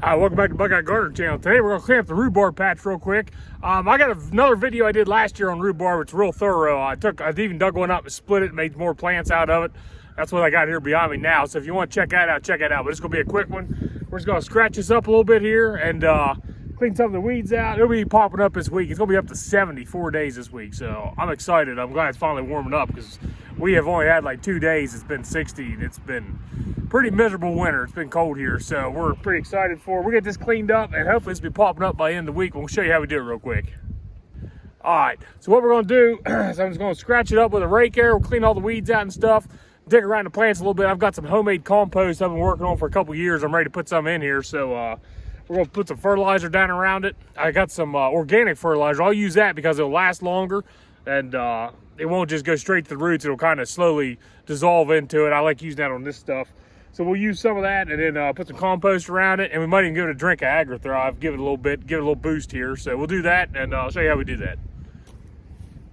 Hi, welcome back to Buckeye Gardener Channel. Today we're going to clean up the rhubarb patch real quick. I got another video I did last year on rhubarb. It's real thorough. I even dug one up and split it and made more plants out of it. That's what I got here behind me now. So if you want to check that out, check it out. But it's going to be a quick one. We're just going to scratch this up a little bit here and clean some of the weeds out. It'll be popping up this week. It's going to be up to 74 days this week. So I'm excited. I'm glad it's finally warming up because we have only had like 2 days. It's been 60 and it's been pretty miserable winter. It's been cold here, so we're pretty excited for it. We'll get this cleaned up and hopefully it's be popping up by the end of the week. We'll show you how we do it real quick. All right, so what we're gonna do is I'm just gonna scratch it up with a rake here. We'll clean all the weeds out and stuff, dig around the plants a little bit. I've got some homemade compost I've been working on for a couple years. I'm ready to put some in here, so we're gonna put some fertilizer down around it. I got some organic fertilizer. I'll use that because it'll last longer and it won't just go straight to the roots. It'll kind of slowly dissolve into it. I like using that on this stuff. So we'll use some of that and then put some compost around it, and we might even give it a drink of Agri-Thrive, give it a little bit, give it a little boost here. So we'll do that, and I'll show you how we do that.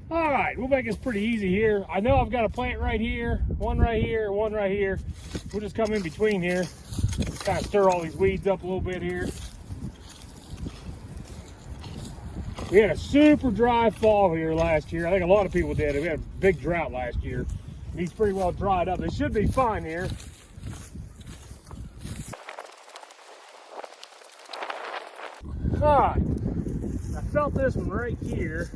All right, we'll make this pretty easy here. I know I've got a plant right here, one right here, one right here. We'll just come in between here, kind of stir all these weeds up a little bit here. We had a super dry fall here last year. I think a lot of people did. We had a big drought last year. These pretty well dried up. They should be fine here. All right, I felt this one right here.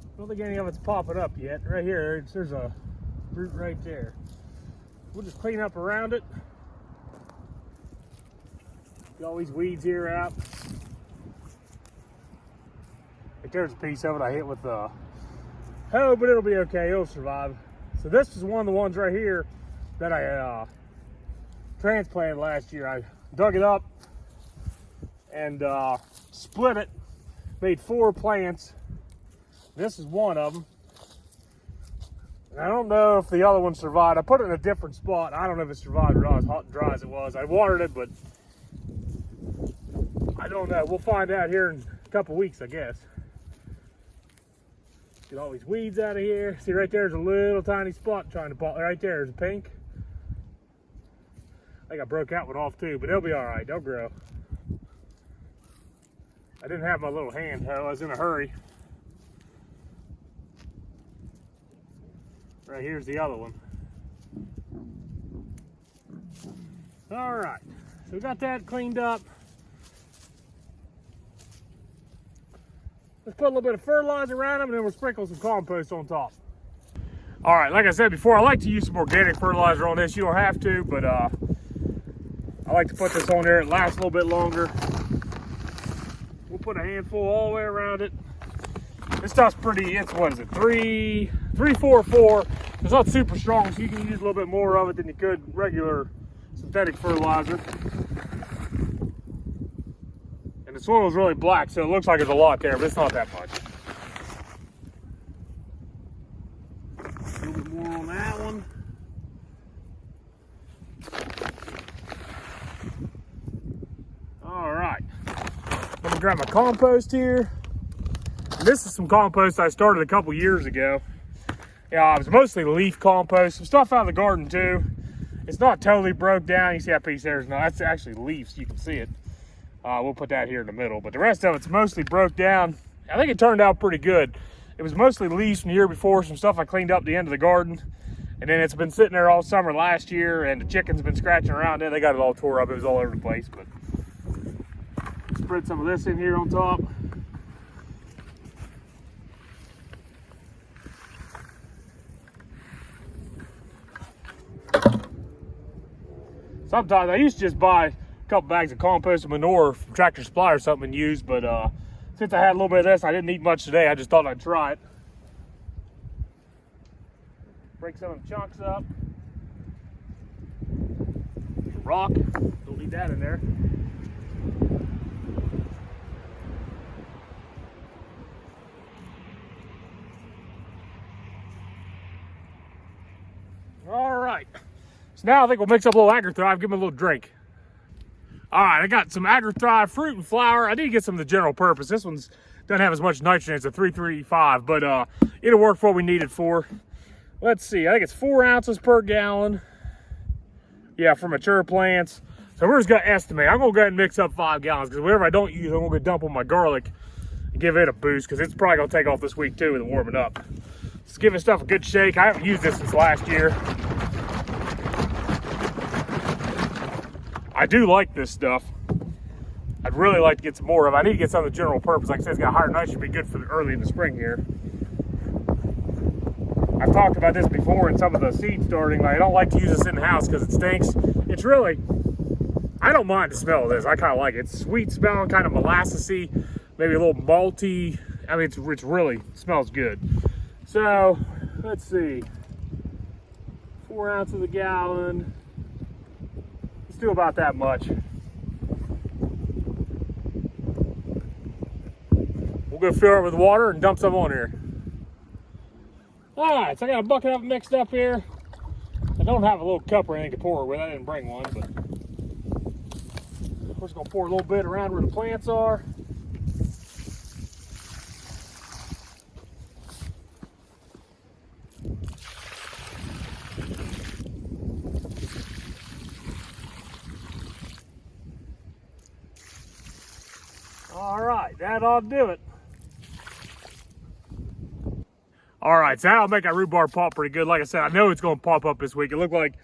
I don't think any of it's popping up yet. Right here, there's a root right there. We'll just clean up around it. Get all these weeds here out. Like there's a piece of it I hit with the hoe, but it'll be okay, it'll survive. So this is one of the ones right here that I transplanted last year. I dug it up and split it, made 4 plants. This is one of them. And I don't know if the other one survived. I put it in a different spot. I don't know if it survived or not, as hot and dry as it was. I watered it, but I don't know. We'll find out here in a couple weeks, I guess. Get all these weeds out of here. See right there's a little tiny spot trying to pop. Right there's a pink. I think I broke that one off too, but they'll be all right. They'll grow. I didn't have my little hand hoe. I was in a hurry. Right here's the other one. All right, so we got that cleaned up. Let's put a little bit of fertilizer around them and then we'll sprinkle some compost on top. All right, like I said before, I like to use some organic fertilizer on this. You don't have to, but I like to put this on there. It lasts a little bit longer. We'll put a handful all the way around it. This stuff's pretty, it's what is it, 344. It's not super strong, so you can use a little bit more of it than you could regular synthetic fertilizer. And the soil is really black, so it looks like there's a lot there, but it's not that much. A little bit more on that one. All right, let me grab my compost here. And this is some compost I started a couple years ago. Yeah, it was mostly leaf compost, some stuff out of the garden too. It's not totally broke down. You see that piece there? No, that's actually leaves. You can see it. We'll put that here in the middle, but the rest of it's mostly broke down. I think it turned out pretty good. It was mostly leaves from the year before, some stuff I cleaned up at the end of the garden, and then it's been sitting there all summer last year, and the chickens been scratching around it. They got it all tore up. It was all over the place, but spread some of this in here on top. Sometimes I used to just buy a couple bags of compost and manure from Tractor Supply or something and use, but since I had a little bit of this, I didn't eat much today. I just thought I'd try it. Break some of the chunks up. Rock, don't need that in there. All right. So now I think we'll mix up a little Agri-Thrive, give them a little drink. All right, I got some Agri-Thrive fruit and flower. I need to get some of the general purpose. This one's doesn't have as much nitrogen. It's a 335, but it'll work for what we need it for. Let's see, I think it's 4 ounces per gallon. Yeah, for mature plants. So we're just gonna estimate. I'm gonna go ahead and mix up 5 gallons because whatever I don't use, I'm gonna dump on my garlic and give it a boost because it's probably gonna take off this week too with it warming up. Let's give this stuff a good shake. I haven't used this since last year. I do like this stuff. I'd really like to get some more of it. I need to get some of the general purpose. Like I said, it's got higher nitrogen, be good for early in the spring here. I've talked about this before in some of the seed starting. Like, I don't like to use this in the house because it stinks. It's really, I don't mind the smell of this. I kind of like it. It's sweet smelling, kind of molassesy, maybe a little malty. I mean, it's really smells good. So let's see, 4 ounces a gallon. Let's do about that much. We'll go fill it with water and dump some on here. All right, so I got a bucket of it mixed up here. I don't have a little cup or anything to pour it with. I didn't bring one, but we're just gonna pour a little bit around where the plants are. All right, that ought to do it. All right, so that'll make our rhubarb pop pretty good. Like I said, I know it's going to pop up this week. It looked like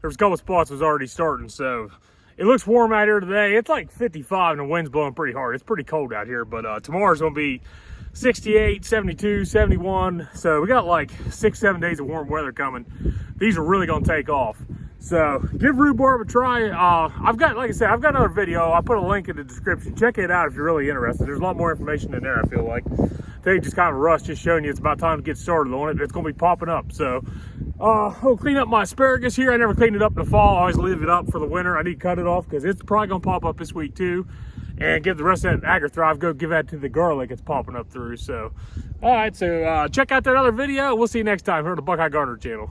there was a couple spots was already starting, so it looks warm out here today. It's like 55 and the wind's blowing pretty hard. It's pretty cold out here, but tomorrow's going to be 68, 72, 71. So we got like 6-7 days of warm weather coming. These are really going to take off. So give rhubarb a try. I've got, like I said, I've got another video. I'll put a link in the description. Check it out if you're really interested. There's a lot more information in there, I feel like. Today just kind of a rush, just showing you it's about time to get started on it. It's going to be popping up. So I'll clean up my asparagus here. I never cleaned it up in the fall. I always leave it up for the winter. I need to cut it off because it's probably going to pop up this week too. And give the rest of that Agri-Thrive, go give that to the garlic it's popping up through. So, all right, so check out that other video. We'll see you next time here on the Buckeye Gardener channel.